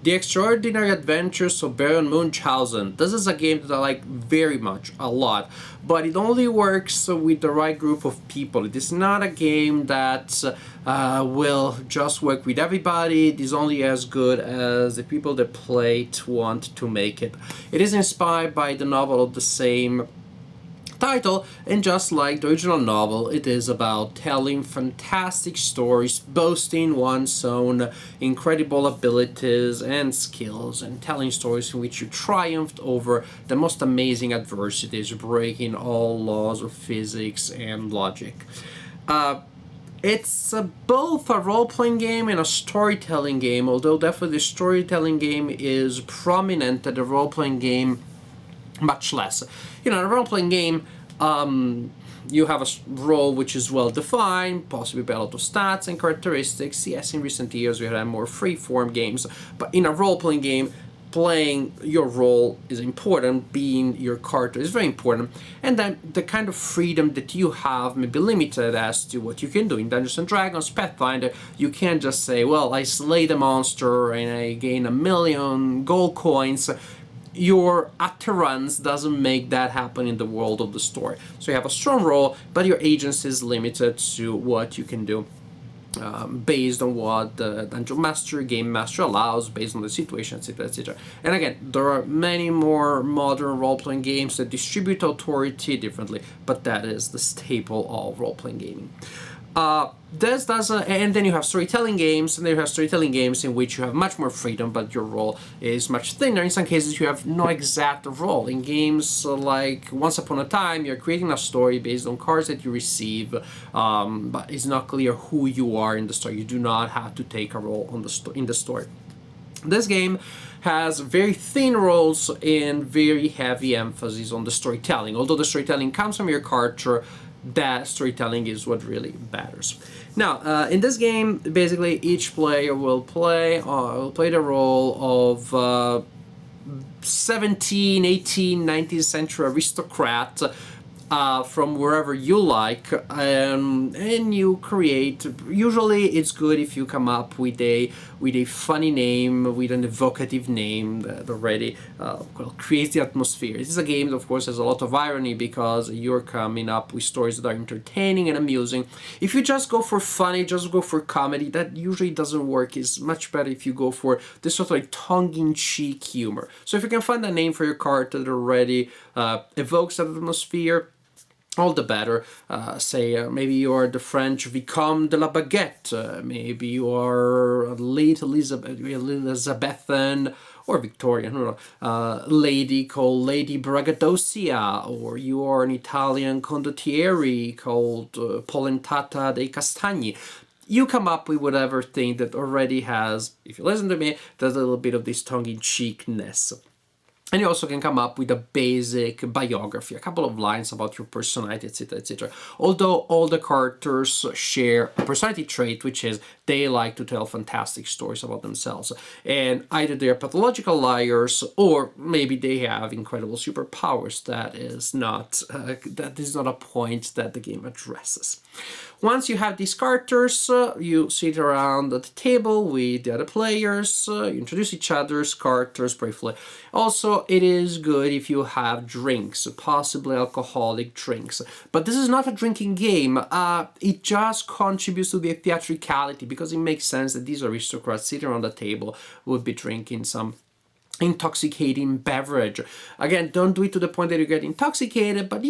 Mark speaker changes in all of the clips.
Speaker 1: The Extraordinary Adventures of Baron Munchausen. This is a game that I like very much, a lot, but it only works with the right group of people. It is not a game that will just work with everybody. It is only as good as the people that play it want to make it. It is inspired by the novel of the same title, and just like the original novel, it is about telling fantastic stories, boasting one's own incredible abilities and skills, and telling stories in which you triumphed over the most amazing adversities, breaking all laws of physics and logic. It's both a role-playing game and a storytelling game, although definitely the storytelling game is prominent and the role-playing game much less. In a role-playing game, you have a role which is well defined, possibly by a lot of stats and characteristics. Yes, in recent years we have more free-form games, but in a role-playing game, playing your role is important, being your character is very important, and then the kind of freedom that you have may be limited as to what you can do. In Dungeons & Dragons, Pathfinder, you can't just say, well, I slay the monster and I gain 1,000,000 gold coins. Your utterance doesn't make that happen in the world of the story. So you have a strong role, but your agency is limited to what you can do based on what the Dungeon Master, Game Master allows, based on the situation, etc., etc. And again, there are many more modern role-playing games that distribute authority differently, but that is the staple of role-playing gaming. This doesn't, and then you have storytelling games, and then you have storytelling games in which you have much more freedom, but your role is much thinner. In some cases, you have no exact role. In games like Once Upon a Time, you're creating a story based on cards that you receive, but it's not clear who you are in the story. You do not have to take a role on in the story. This game has very thin roles and very heavy emphasis on the storytelling. Although the storytelling comes from your character, that storytelling is what really matters. Now, in this game, basically each player will play the role of 17th, 18th, 19th century aristocrat from wherever you like, and you create. Usually, it's good if you come up with a funny name, with an evocative name that already creates the atmosphere. This is a game that, of course, has a lot of irony because you're coming up with stories that are entertaining and amusing. If you just go for funny, just go for comedy, that usually doesn't work. It's much better if you go for this sort of like tongue-in-cheek humor. So if you can find a name for your character that already evokes that atmosphere, all the better. Say maybe you are the French Vicomte de la Baguette, maybe you are a late Elizabethan or Victorian, I don't know, lady called Lady Braggadocia, or you are an Italian condottieri called Polentata dei Castagni. You come up with whatever thing that already has, if you listen to me, there's a little bit of this tongue-in-cheekness. And you also can come up with a basic biography, a couple of lines about your personality, etc., etc. Although all the characters share a personality trait, which is they like to tell fantastic stories about themselves. And either they're pathological liars, or maybe they have incredible superpowers. That is not a point that the game addresses. Once you have these characters, you sit around at the table with the other players, you introduce each other's characters briefly. Also, it is good if you have drinks, possibly alcoholic drinks. But this is not a drinking game. It just contributes to the theatricality, because it makes sense that these aristocrats sitting around the table would be drinking some intoxicating beverage. Again, don't do it to the point that you get intoxicated, but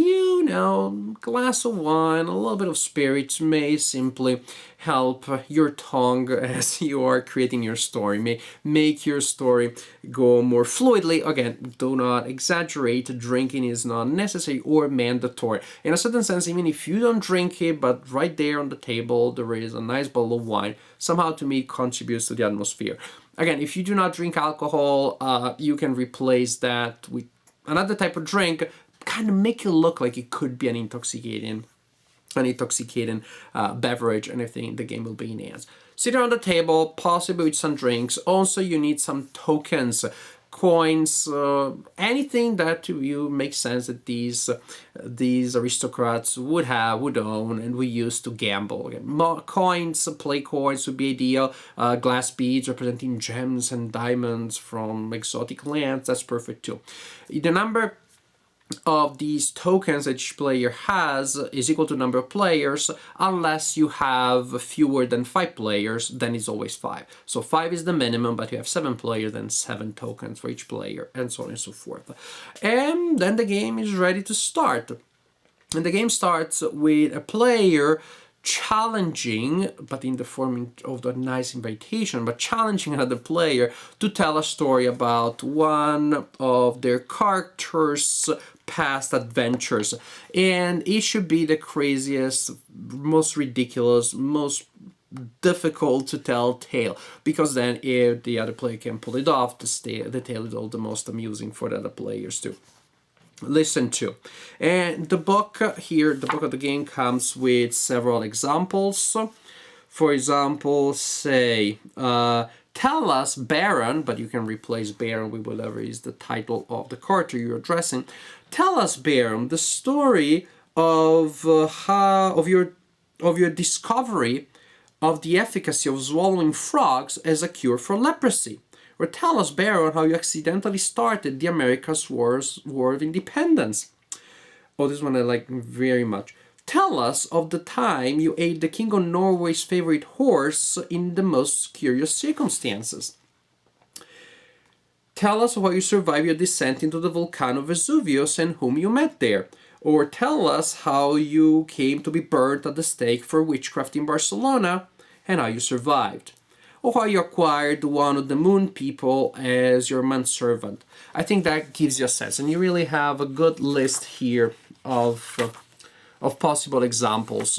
Speaker 1: glass of wine, a little bit of spirits may simply help your tongue as you are creating your story, may make your story go more fluidly. Again, do not exaggerate. Drinking is not necessary or mandatory. In a certain sense, even if you don't drink it, but right there on the table there is a nice bottle of wine, somehow to me it contributes to the atmosphere. Again, if you do not drink alcohol, you can replace that with another type of drink, kind of make it look like it could be an intoxicating beverage, and I think the game will be enhanced. Sit around the table, possibly with some drinks. Also, you need some tokens. coins, anything that to you makes sense that these aristocrats would own, and we used to gamble. Again, coins, play coins would be ideal. Glass beads representing gems and diamonds from exotic lands, that's perfect too. The number of these tokens that each player has is equal to the number of players, unless you have fewer than 5 players, then it's always 5. So 5 is the minimum, but you have 7 players, then 7 tokens for each player, and so on and so forth. And then the game is ready to start. And the game starts with a player challenging, but in the form of the nice invitation, but challenging another player to tell a story about one of their characters' past adventures. And it should be the craziest, most ridiculous, most difficult to tell tale, because then if the other player can pull it off, the tale is all the most amusing for the other players too. Listen to. And the book here, the book of the game, comes with several examples. For example, say, tell us, Baron, but you can replace Baron with whatever is the title of the character you're addressing. Tell us, Baron, the story of your discovery of the efficacy of swallowing frogs as a cure for leprosy. Or tell us, Baron, how you accidentally started the America's War of Independence. Oh, this one I like very much. Tell us of the time you ate the King of Norway's favorite horse in the most curious circumstances. Tell us how you survived your descent into the volcano Vesuvius and whom you met there. Or tell us how you came to be burnt at the stake for witchcraft in Barcelona and how you survived. Or how you acquired one of the moon people as your manservant. I think that gives you a sense, and you really have a good list here of possible examples.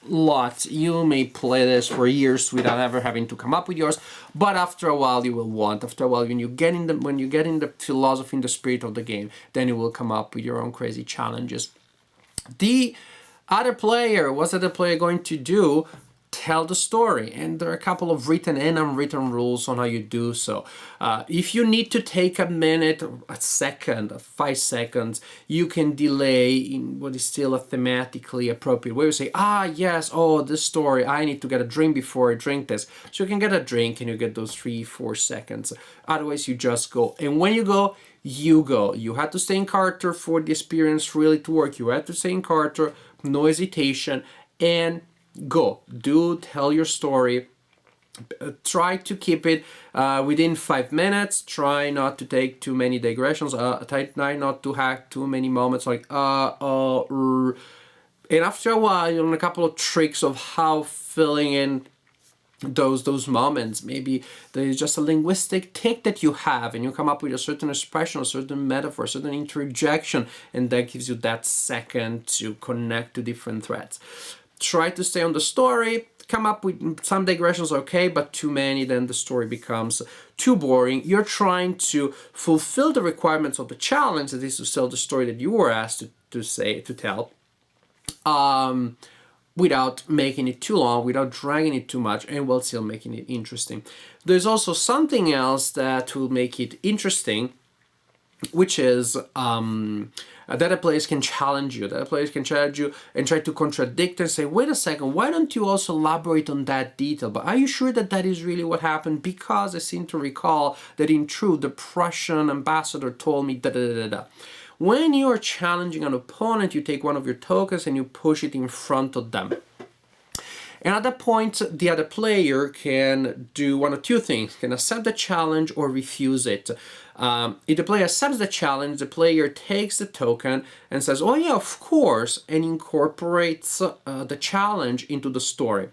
Speaker 1: Lots. You may play this for years without ever having to come up with yours, but after a while you will want. After a while, when you get in the philosophy and the spirit of the game, then you will come up with your own crazy challenges. The other player, what's the other player going to do? Tell the story, and there are a couple of written and unwritten rules on how you do so. If you need to take a minute, a second, 5 seconds, you can delay in what is still a thematically appropriate way. You say, yes, this story, I need to get a drink before I drink this. So you can get a drink and you get those 3-4 seconds. Otherwise, you just go. And when you go, you go. You have to stay in character for the experience really to work. You have to stay in character, no hesitation, and go. Tell your story. Try to keep it within 5 minutes. Try not to take too many digressions. Try not to hack too many moments like and after a while, you learn a couple of tricks of how filling in those moments. Maybe there is just a linguistic tick that you have, and you come up with a certain expression, a certain metaphor, a certain interjection, and that gives you that second to connect to different threads. Try to stay on the story, come up with some digressions, okay, but too many, then the story becomes too boring. You're trying to fulfill the requirements of the challenge, that is to tell the story that you were asked to tell, without making it too long, without dragging it too much, and while still making it interesting. There's also something else that will make it interesting, which is that a player can challenge you. That a player can challenge you and try to contradict and say, wait a second, why don't you also elaborate on that detail? But are you sure that that is really what happened? Because I seem to recall that in truth, the Prussian ambassador told me da-da-da-da-da. When you are challenging an opponent, you take one of your tokens and you push it in front of them. And at that point, the other player can do one of two things, can accept the challenge or refuse it. If the player accepts the challenge, the player takes the token and says, oh yeah, of course, and incorporates the challenge into the story.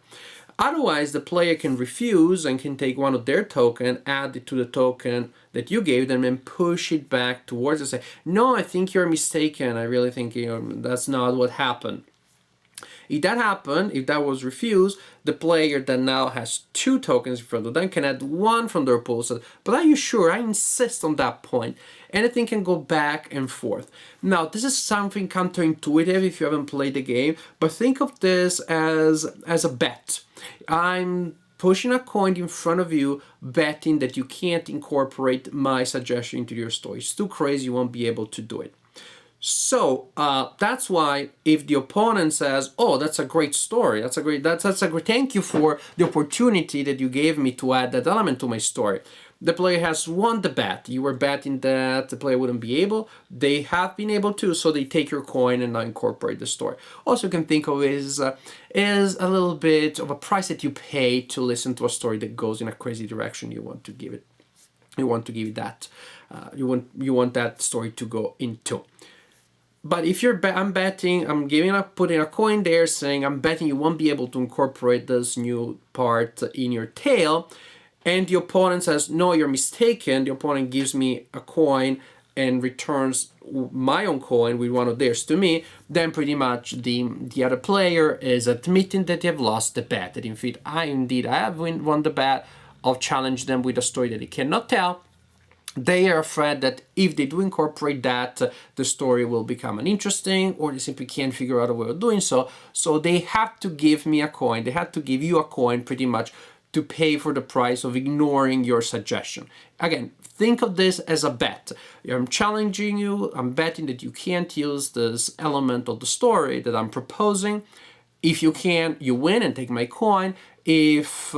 Speaker 1: Otherwise, the player can refuse and can take one of their token, add it to the token that you gave them, and push it back towards and say, no, I think you're mistaken. I really think that's not what happened. If that happened, if that was refused, the player that now has 2 tokens in front of them can add 1 from their pool. But are you sure? I insist on that point. Anything can go back and forth. Now, this is something counterintuitive if you haven't played the game, but think of this as a bet. I'm pushing a coin in front of you, betting that you can't incorporate my suggestion into your story. It's too crazy, you won't be able to do it. So that's why if the opponent says, "Oh, that's a great story. That's a great. Thank you for the opportunity that you gave me to add that element to my story." The player has won the bet. You were betting that the player wouldn't be able. They have been able to, so they take your coin and now incorporate the story. Also, you can think of it as a little bit of a price that you pay to listen to a story that goes in a crazy direction you want to give it. You want to give it that. You want that story to go into. But if I'm betting, putting a coin there saying I'm betting you won't be able to incorporate this new part in your tale, and the opponent says, "No, you're mistaken." The opponent gives me a coin and returns my own coin with one of theirs to me, then pretty much the other player is admitting that they have lost the bet. That I have won the bet. I'll challenge them with a story that they cannot tell. They are afraid that if they do incorporate that, the story will become uninteresting, or they simply can't figure out a way of doing so. So they have to give me a coin. They have to give you a coin pretty much to pay for the price of ignoring your suggestion. Again, think of this as a bet. I'm challenging you. I'm betting that you can't use this element of the story that I'm proposing. If you can, you win and take my coin. If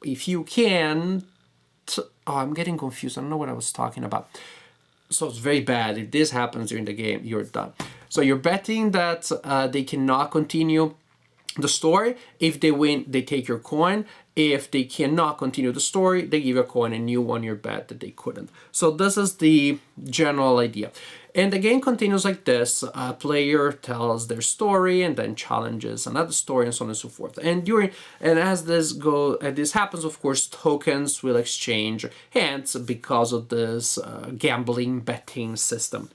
Speaker 1: you can... Oh, I'm getting confused. I don't know what I was talking about. So it's very bad. If this happens during the game, you're done. So you're betting that they cannot continue the story. If they win, they take your coin. If they cannot continue the story, they give you a coin and you won your bet that they couldn't. So this is the general idea. And the game continues like this. A player tells their story and then challenges another story and so on and so forth. And as this happens, of course, tokens will exchange hands because of this gambling betting system.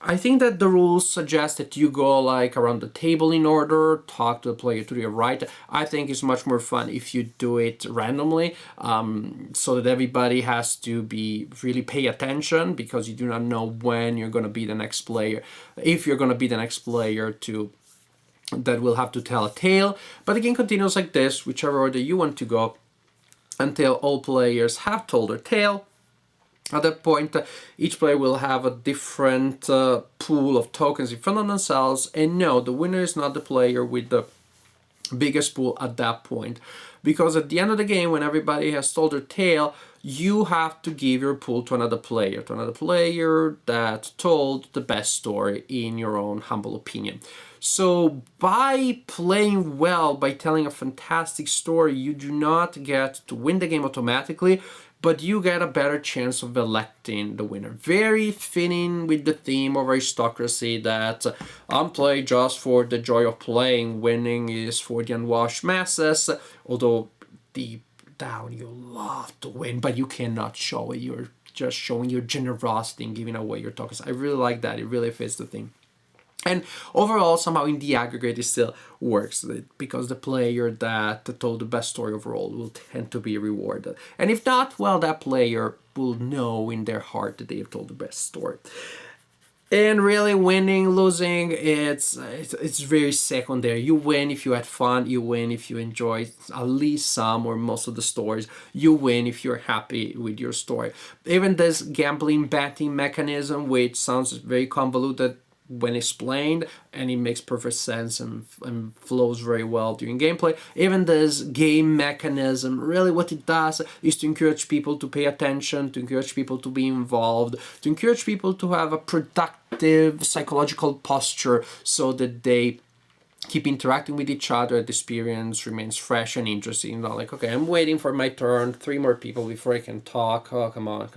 Speaker 1: I think that the rules suggest that you go like around the table in order, talk to the player to your right. I think it's much more fun if you do it randomly, so that everybody has to really pay attention, because you do not know when you're going to be the next player. If you're going to be the next player that will have to tell a tale. But the game continues like this, whichever order you want to go, until all players have told their tale. At that point, each player will have a different pool of tokens in front of themselves, and no, the winner is not the player with the biggest pool at that point, because at the end of the game, when everybody has told their tale, you have to give your pool to another player that told the best story in your own humble opinion. So by playing well, by telling a fantastic story, you do not get to win the game automatically, but you get a better chance of electing the winner. Very fitting with the theme of aristocracy, that I'm playing just for the joy of playing, winning is for the unwashed masses, although deep down you love to win, but you cannot show it. You're just showing your generosity and giving away your tokens. I really like that. It really fits the theme. And overall, somehow in the aggregate, it still works, because the player that told the best story overall will tend to be rewarded. And if not, well, that player will know in their heart that they have told the best story. And really, winning, losing, it's very secondary. You win if you had fun. You win if you enjoyed at least some or most of the stories. You win if you're happy with your story. Even this gambling betting mechanism, which sounds very convoluted when explained, and it makes perfect sense and flows very well during gameplay. Even this game mechanism, really what it does is to encourage people to pay attention, to encourage people to be involved, to encourage people to have a productive psychological posture, so that they keep interacting with each other. The experience remains fresh and interesting. Not like, okay, I'm waiting for my turn, 3 more people before I can talk. Oh, come on.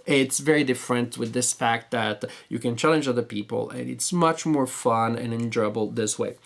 Speaker 1: It's very different with this fact that you can challenge other people, and it's much more fun and enjoyable this way.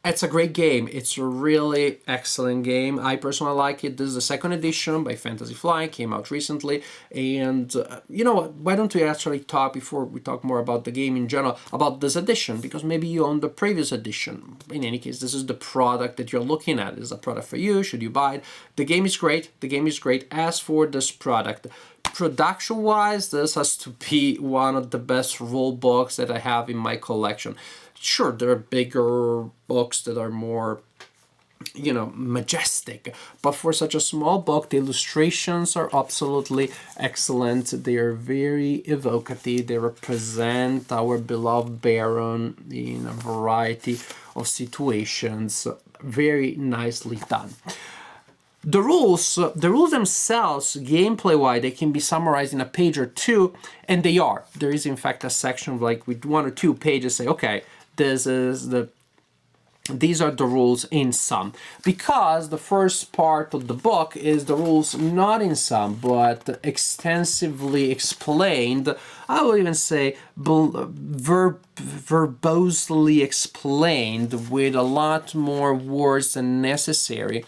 Speaker 1: It's a great game. It's a really excellent game. I personally like it. This is the second edition by Fantasy Flight, came out recently. And you know what? Why don't we actually talk, before we talk more about the game in general, about this edition? Because maybe you own the previous edition. In any case, this is the product that you're looking at. Is a product for you? Should you buy it? The game is great. The game is great. As for this product, production-wise, this has to be one of the best rule books that I have in my collection. Sure, there are bigger books that are more, you know, majestic, but for such a small book, the illustrations are absolutely excellent. They are very evocative. They represent our beloved Baron in a variety of situations. Very nicely done. The rules themselves, gameplay-wise, they can be summarized in a page or two, and they are. There is, in fact, a section like with 1 or 2 pages say, okay, these are the rules in sum. Because the first part of the book is the rules not in sum, but extensively explained. I will even say verbosely explained with a lot more words than necessary.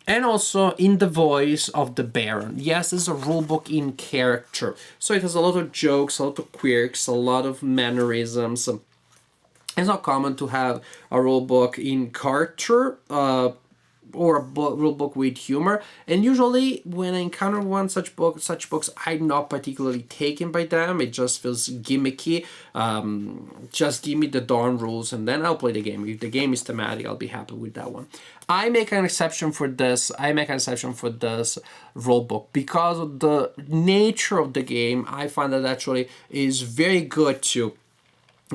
Speaker 1: And also in the voice of the Baron. Yes, it's a rulebook in character. So it has a lot of jokes, a lot of quirks, a lot of mannerisms. It's not common to have a rulebook in character or a rulebook with humor. And usually when I encounter such books, I'm not particularly taken by them. It just feels gimmicky. Just give me the darn rules and then I'll play the game. If the game is thematic, I'll be happy with that one. I make an exception for this. Rulebook because of the nature of the game. I find that actually is very good to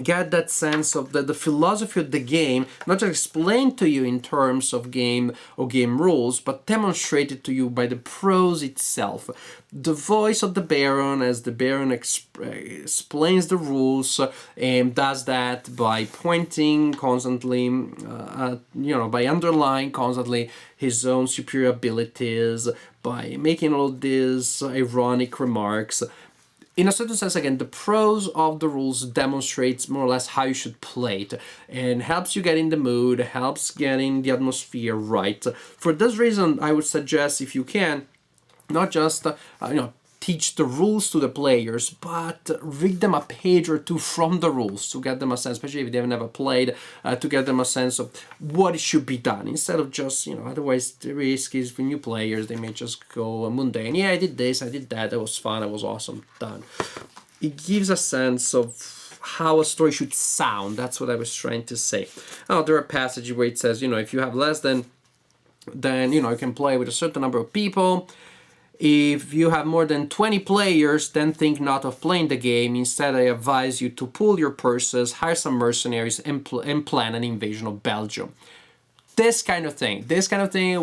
Speaker 1: get that sense of the philosophy of the game, not just explained to you in terms of game or game rules, but demonstrated to you by the prose itself. The voice of the Baron, as the Baron explains the rules, and does that by pointing constantly, by underlying constantly his own superior abilities, by making all these ironic remarks. In a certain sense, again, the prose of the rules demonstrates more or less how you should play it and helps you get in the mood, helps getting the atmosphere right. For this reason, I would suggest, if you can, not just teach the rules to the players, but read them a page or two from the rules to get them a sense, especially if they've never played, to get them a sense of what should be done, instead of just, otherwise the risk is for new players, they may just go mundane. Yeah, I did this, I did that, it was fun, it was awesome, done. It gives a sense of how a story should sound. That's what I was trying to say. Oh, there are passages where it says, if you have less than you can play with a certain number of people. If you have more than 20 players, then think not of playing the game. Instead, I advise you to pool your purses, hire some mercenaries, and plan an invasion of Belgium. This kind of thing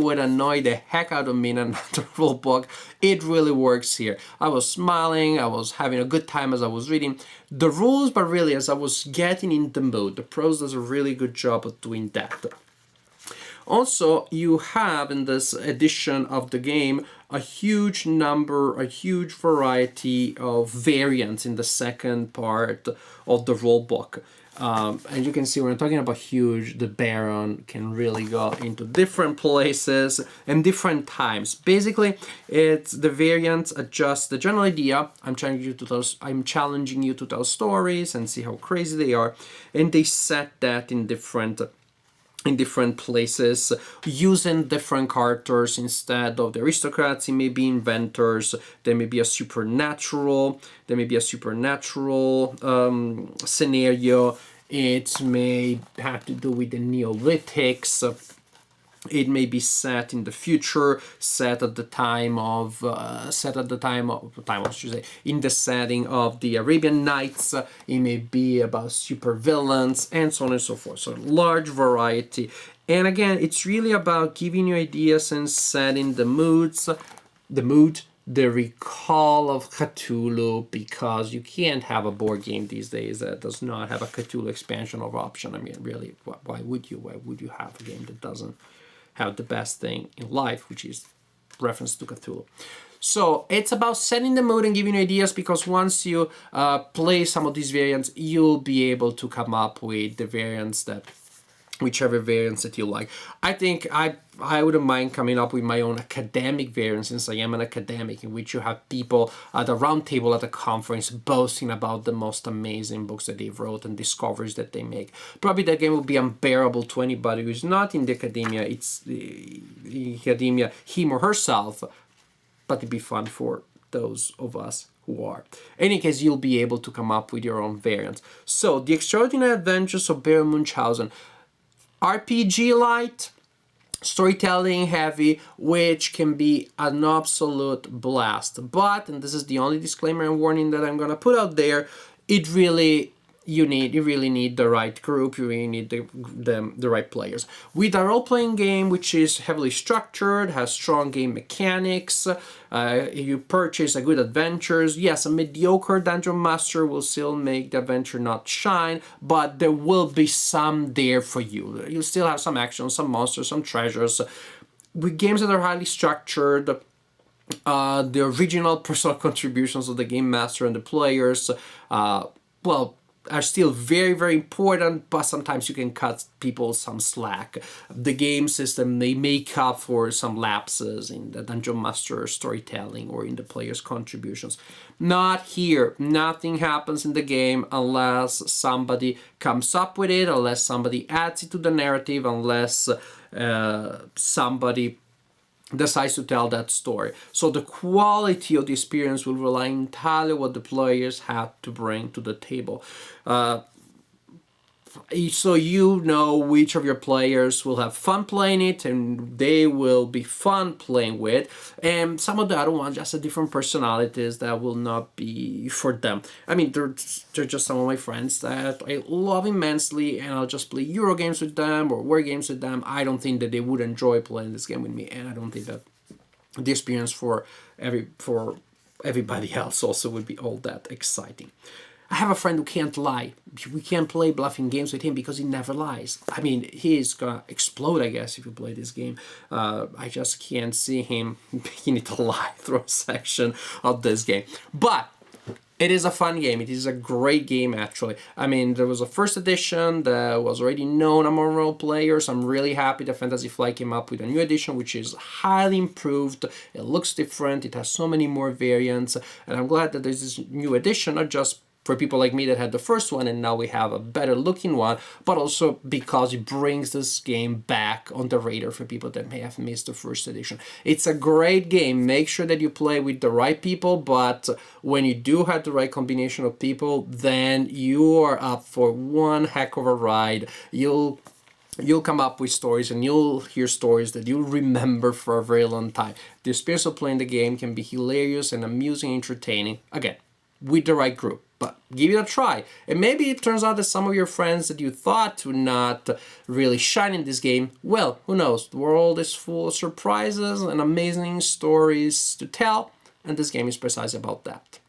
Speaker 1: would annoy the heck out of me in another rule book. It really works here. I was smiling, I was having a good time as I was reading the rules, but really as I was getting in the mood. The prose does a really good job of doing that. Also, you have in this edition of the game a huge variety of variants in the second part of the rulebook. And you can see when I'm talking about huge, the Baron can really go into different places and different times. Basically, it's the variants adjust the general idea. I'm challenging you to tell stories and see how crazy they are, and they set that in different places, using different characters instead of the aristocrats. It may be inventors, there may be a supernatural scenario. It may have to do with the Neolithics. It may be set in the future, in the setting of the Arabian Nights. It may be about supervillains, and so on and so forth. So large variety. And again, it's really about giving you ideas and setting the mood, the recall of Cthulhu, because you can't have a board game these days that does not have a Cthulhu expansion or option. I mean, really, why would you? Why would you have a game that doesn't have the best thing in life, which is reference to Cthulhu? So it's about setting the mood and giving you ideas, because once you play some of these variants, you'll be able to come up with the variants whichever variants that you like. I think I wouldn't mind coming up with my own academic variant, since I am an academic, in which you have people at a round table at a conference boasting about the most amazing books that they wrote and discoveries that they make. Probably that game will be unbearable to anybody who's not in the academia. It's the academia, him or herself, but it'd be fun for those of us who are. In any case, you'll be able to come up with your own variants. So, The Extraordinary Adventures of Baron Munchausen. RPG light, storytelling heavy, which can be an absolute blast. But, and this is the only disclaimer and warning that I'm gonna put out there, you really need the right group, you really need the right players. With a role-playing game which is heavily structured, has strong game mechanics, you purchase a good adventures. Yes, a mediocre dungeon master will still make the adventure not shine, but there will be some there for you. You'll still have some action, some monsters, some treasures. With games that are highly structured, the original personal contributions of the game master and the players, well, are still very, very important, but sometimes you can cut people some slack. The game system may make up for some lapses in the Dungeon Master storytelling or in the player's contributions. Not here. Nothing happens in the game unless somebody comes up with it, unless somebody adds it to the narrative, unless somebody decides to tell that story. So the quality of the experience will rely entirely on what the players have to bring to the table. So you know which of your players will have fun playing it and they will be fun playing with, and some of the other ones just have different personalities that will not be for them. I mean, they're just some of my friends that I love immensely, and I'll just play Euro games with them or war games with them. I don't think that they would enjoy playing this game with me, and I don't think that the experience for everybody else also would be all that exciting. I have a friend who can't lie. We can't play bluffing games with him because he never lies. I mean, he's gonna explode, I guess, if you play this game. I just can't see him beginning to lie through a section of this game. But it is a fun game. It is a great game, actually. I mean, there was a first edition that was already known among role players. I'm really happy that Fantasy Flight came up with a new edition, which is highly improved. It looks different. It has so many more variants. And I'm glad that there's this new edition, not just for people like me that had the first one and now we have a better looking one, but also because it brings this game back on the radar for people that may have missed the first edition. It's a great game. Make sure that you play with the right people, but when you do have the right combination of people, then you are up for one heck of a ride. You'll come up with stories and you'll hear stories that you'll remember for a very long time. The experience of playing the game can be hilarious and amusing and entertaining. Again, with the right group. But give it a try. And maybe it turns out that some of your friends that you thought would not really shine in this game, well, who knows? The world is full of surprises and amazing stories to tell, and this game is precisely about that.